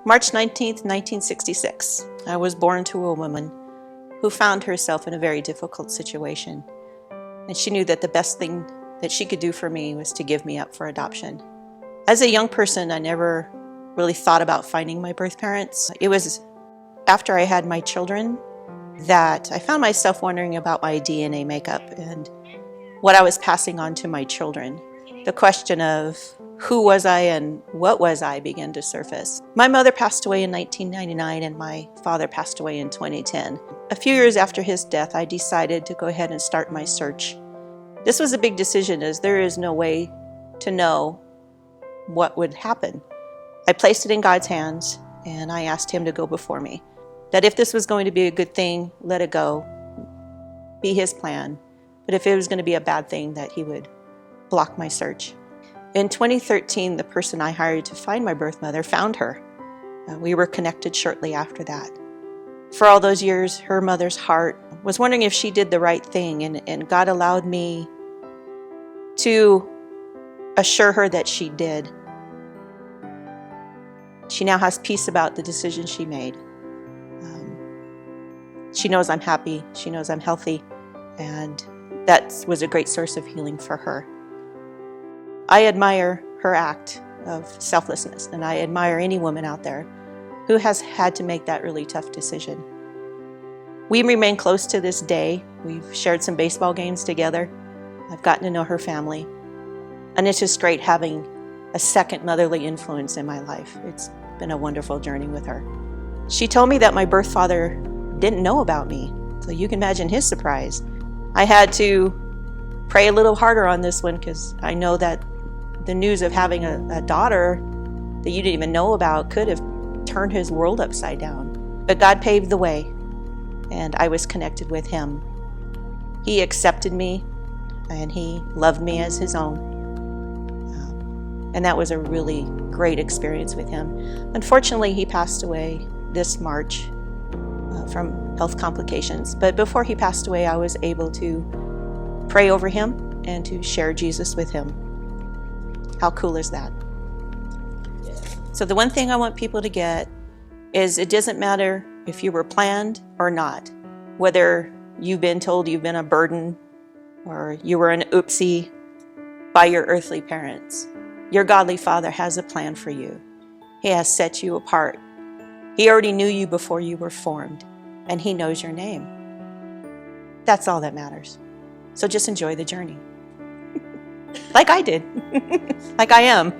March 19th, 1966, I was born to a woman who found herself in a very difficult situation. And she knew that the best thing that she could do for me was to give me up for adoption. As a young person, I never really thought about finding my birth parents. It was after I had my children that I found myself wondering about my DNA makeup and what I was passing on to my children. The question of who was I and what was I began to surface. My mother passed away in 1999 and my father passed away in 2010. A few years after his death, I decided to go ahead and start my search. This was a big decision, as there is no way to know what would happen. I placed it in God's hands and I asked him to go before me. That if this was going to be a good thing, let it go, be his plan. But if it was going to be a bad thing, that he would block my search. In 2013, the person I hired to find my birth mother found her. We were connected shortly after that. For all those years, her mother's heart was wondering if she did the right thing, and God allowed me to assure her that she did. She now has peace about the decision she made. She knows I'm happy, she knows I'm healthy, and that was a great source of healing for her. I admire her act of selflessness, and I admire any woman out there who has had to make that really tough decision. We remain close to this day. We've shared some baseball games together. I've gotten to know her family, and it's just great having a second motherly influence in my life. It's been a wonderful journey with her. She told me that my birth father didn't know about me, so you can imagine his surprise. I had to pray a little harder on this one because I know that the news of having a daughter that you didn't even know about could have turned his world upside down. But God paved the way, and I was connected with him. He accepted me, and he loved me as his own. And that was a really great experience with him. Unfortunately, he passed away this March from health complications. But before he passed away, I was able to pray over him and to share Jesus with him. How cool is that? So the one thing I want people to get is it doesn't matter if you were planned or not, whether you've been told you've been a burden or you were an oopsie by your earthly parents. Your godly Father has a plan for you. He has set you apart. He already knew you before you were formed, and he knows your name. That's all that matters. So just enjoy the journey. Like I did. Like I am.